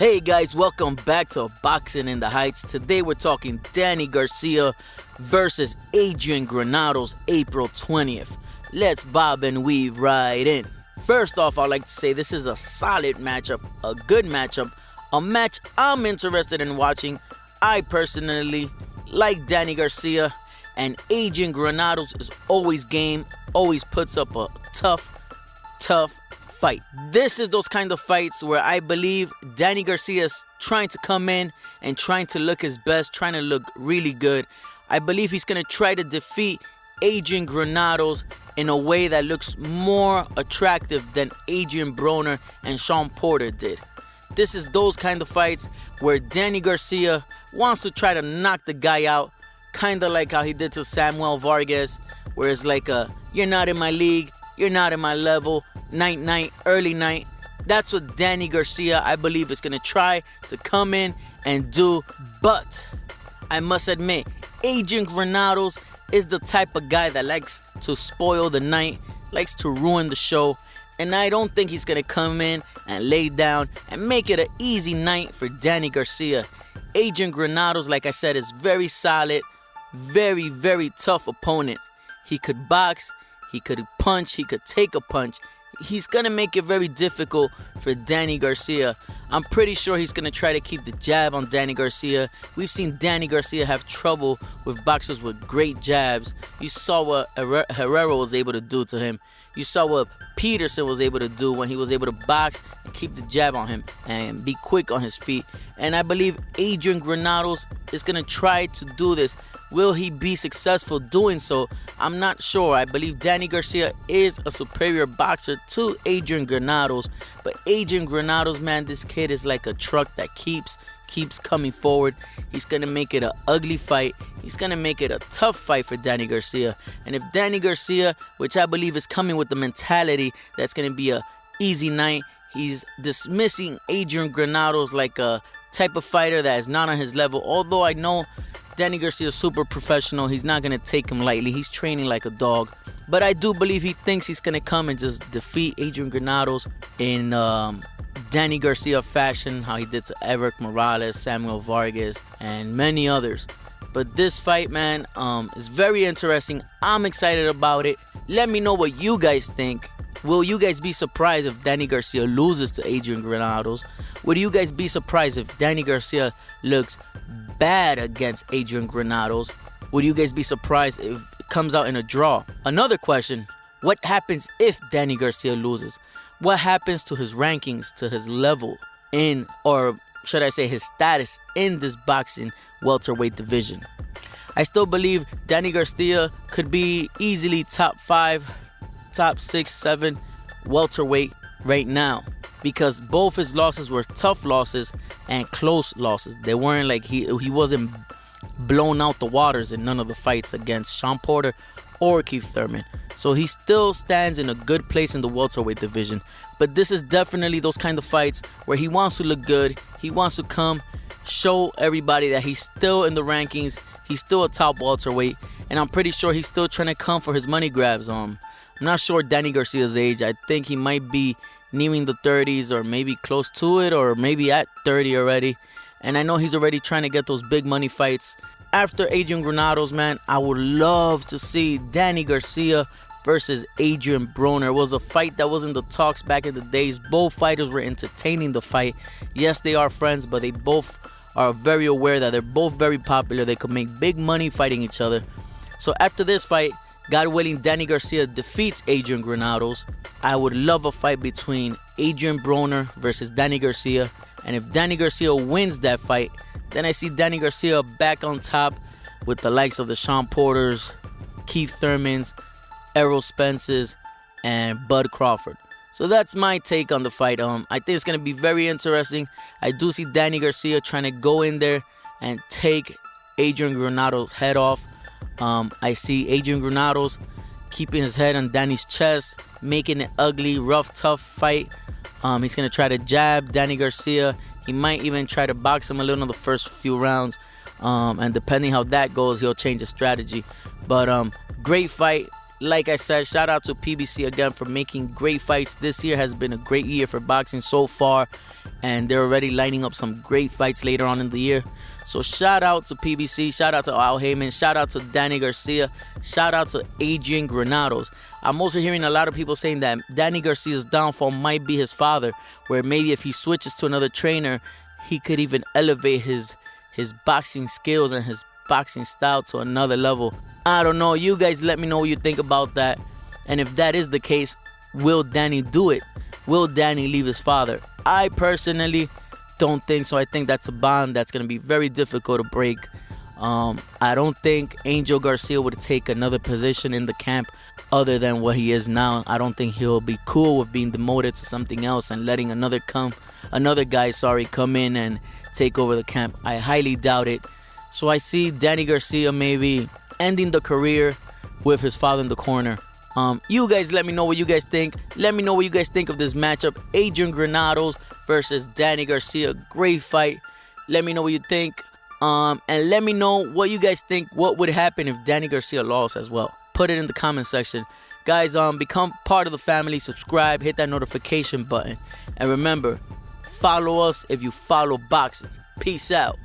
Hey guys, welcome back to Boxing in the Heights. Today we're talking Danny Garcia versus Adrian Granados, April 20th. Let's bob and weave right in. First off, I'd like to say this is a solid matchup, a good matchup, a match I'm interested in watching. I personally like Danny Garcia, and Adrian Granados is always game, always puts up a tough fight. This is those kind of fights where I believe Danny Garcia is trying to come in and trying to look his best, trying to look really good. I believe he's going to try to defeat Adrian Granados in a way that looks more attractive than Adrian Broner and Sean Porter did. This is those kind of fights where Danny Garcia wants to try to knock the guy out, kind of like how he did to Samuel Vargas, where it's like you're not in my league, you're not in my level, night, early night. That's what Danny Garcia, I believe, is going to try to come in and do. But I must admit, Adrian Granados is the type of guy that likes to spoil the night, likes to ruin the show. And I don't think he's going to come in and lay down and make it an easy night for Danny Garcia. Adrian Granados, like I said, is very solid, very tough opponent. He could box, he could punch, he could take a punch. He's going to make it very difficult for Danny Garcia. I'm pretty sure he's going to try to keep the jab on Danny Garcia. We've seen Danny Garcia have trouble with boxers with great jabs. You saw what Herrera was able to do to him. You saw what Peterson was able to do when he was able to box and keep the jab on him and be quick on his feet. And I believe Adrian Granados is going to try to do this. Will he be successful doing so? I'm not sure. I believe Danny Garcia is a superior boxer to Adrian Granados. But Adrian Granados, man, this kid is like a truck that keeps coming forward. He's going to make it an ugly fight. He's going to make it a tough fight for Danny Garcia. And if Danny Garcia, which I believe is coming with the mentality that's going to be a easy night, he's dismissing Adrian Granados like a type of fighter that is not on his level. Although I know Danny Garcia is super professional. He's not going to take him lightly. He's training like a dog. But I do believe he thinks he's going to come and just defeat Adrian Granados in Danny Garcia fashion, how he did to Erik Morales, Samuel Vargas, and many others. But this fight, man, is very interesting. I'm excited about it. Let me know what you guys think. Will you guys be surprised if Danny Garcia loses to Adrian Granados? Would you guys be surprised if Danny Garcia looks bad against Adrian Granados? Would you guys be surprised if it comes out in a draw? Another question, what happens if Danny Garcia loses? What happens to his rankings, to his level in, or should I say his status in this boxing welterweight division? I still believe Danny Garcia could be easily top 5, top 6, 7 welterweight right now, because both his losses were tough losses and close losses. They weren't like he wasn't blown out the waters in none of the fights against Sean Porter or Keith Thurman. So he still stands in a good place in the welterweight division. But this is definitely those kind of fights where he wants to look good. He wants to come show everybody that he's still in the rankings. He's still a top welterweight. And I'm pretty sure he's still trying to come for his money grabs. I'm not sure Danny Garcia's age. I think he might be nearing the 30s or maybe close to it or maybe at 30 already. And I know he's already trying to get those big money fights. After Adrian Granados, man, I would love to see Danny Garcia versus Adrian Broner. It was a fight that was in the talks back in the days. Both fighters were entertaining the fight. Yes, they are friends, but they both are very aware that they're both very popular. They could make big money fighting each other. So after this fight, God willing, Danny Garcia defeats Adrian Granados. I would love a fight between Adrian Broner versus Danny Garcia. And if Danny Garcia wins that fight, then I see Danny Garcia back on top with the likes of the Sean Porters, Keith Thurmans, Errol Spence's, and Bud Crawford. So that's my take on the fight. I think it's going to be very interesting. I do see Danny Garcia trying to go in there and take Adrian Granados' head off. I see Adrian Granados keeping his head on Danny's chest, making it ugly, rough, tough fight. He's going to try to jab Danny Garcia. He might even try to box him a little in the first few rounds. And depending how that goes, he'll change his strategy. But great fight. like I said, shout out to PBC again for making great fights. This year has been a great year for boxing so far, and they're already lining up some great fights later on in the year. So shout out to PBC, shout out to Al Heyman, shout out to Danny Garcia, shout out to Adrian Granados. I'm also hearing a lot of people saying that Danny Garcia's downfall might be his father, where maybe if he switches to another trainer, he could even elevate his boxing skills and his boxing style to another level. I don't know. You guys let me know what you think about that. And if that is the case, will Danny do it? Will Danny leave his father? I personally don't think so. I think that's a bond that's going to be very difficult to break. I don't think Angel Garcia would take another position in the camp other than what he is now. I don't think he'll be cool with being demoted to something else and letting another guy come in and take over the camp. I highly doubt it. So I see Danny Garcia maybe ending the career with his father in the corner. You guys let me know what you guys think. Let me know what you guys think of this matchup. Adrian Granados versus Danny Garcia. Great fight. Let me know what you think. And let me know what you guys think. What would happen if Danny Garcia lost as well? Put it in the comment section. Guys, become part of the family. Subscribe. Hit that notification button. And remember, follow us if you follow boxing. Peace out.